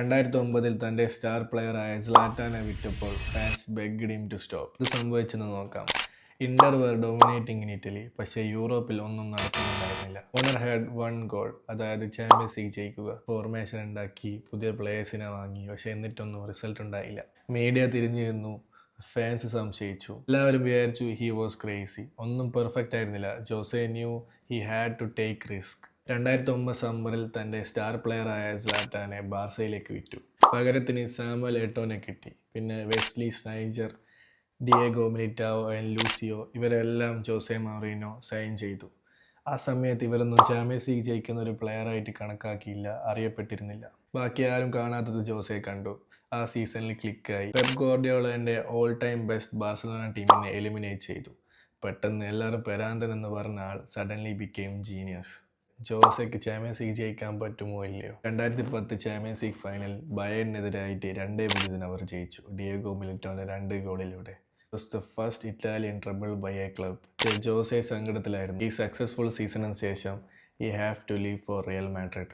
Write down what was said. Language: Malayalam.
2009 തന്റെ സ്റ്റാർ പ്ലെയറായ സ്ലാറ്റാനെ വിറ്റപ്പോൾ fans begged him to stop. ഇത് സംഭവിച്ചെന്ന് നോക്കാം. Inter were dominating in Italy. പക്ഷേ യൂറോപ്പിൽ ഒന്നും നടക്കുന്നുണ്ടായിരുന്നില്ല. ഓണർ ഹാഡ് വൺ ഗോൾ, അതായത് ചാമ്പ്യൻസ് ലീഗ് ജയിക്കുക. ഫോർമേഷൻ ഉണ്ടാക്കി, പുതിയ പ്ലേയേഴ്സിനെ വാങ്ങി, പക്ഷെ എന്നിട്ടൊന്നും റിസൾട്ട് ഉണ്ടായില്ല. മീഡിയ തിരിഞ്ഞു നിന്നു, ഫാൻസ് സംശയിച്ചു. എല്ലാവരും വിചാരിച്ചു ഹി വാസ് ക്രേസി. ഒന്നും പെർഫെക്റ്റ് ആയിരുന്നില്ല. Jose knew he had to take risk. 2009 സമ്മറിൽ തന്റെ സ്റ്റാർ പ്ലെയറായ സ്ലാറ്റാനെ ബാർസയിലേക്ക് വിറ്റു. പകരത്തിന് സാമുവൽ എട്ടോനെ കിട്ടി. പിന്നെ വെസ്ലി സ്നൈജർ, ഡിയേഗോ മിലിറ്റാവോ ആൻഡ് ലൂസിയോ ഇവരെല്ലാം ജോസെ മൗറീനോ സൈൻ ചെയ്തു. ആ സമയത്ത് ഇവരൊന്നും ചാമ്പ്യൻസ് ലീഗ് ജയിക്കുന്ന ഒരു പ്ലെയറായിട്ട് കണക്കാക്കിയില്ല, അറിയപ്പെട്ടിരുന്നില്ല. ബാക്കി ആരും കാണാത്തത് ജോസെ കണ്ടു. ആ സീസണിൽ ക്ലിക്കായി. പെപ് ഗോർഡിയോളയുടെ ഓൾ ടൈം ബെസ്റ്റ് ബാർസലോണ ടീമിനെ എലിമിനേറ്റ് ചെയ്തു. പെട്ടെന്ന് എല്ലാവരും പെരാന്തൻ എന്ന് പറഞ്ഞ ആൾ സഡൻലി ബിക്കെയിം ജീനിയസ്. ജോസയ്ക്ക് ചാമ്പ്യൻസ് ലീഗ് ജയിക്കാൻ പറ്റുമോ ഇല്ലയോ? 2010 ചാമ്പ്യൻസ് ലീഗ് ഫൈനൽ ബയേണിനെതിരായിട്ട് 2-0 അവർ ജയിച്ചു. ഡിയേഗോ മിലിറ്റോന്റെ 2 ഗോളിലൂടെ. It was the first Italian treble by a club. ജോസെ സങ്കടത്തിലായിരുന്നു. ഈ സക്സസ്ഫുൾ സീസണിന് ശേഷം he have to leave for Real Madrid.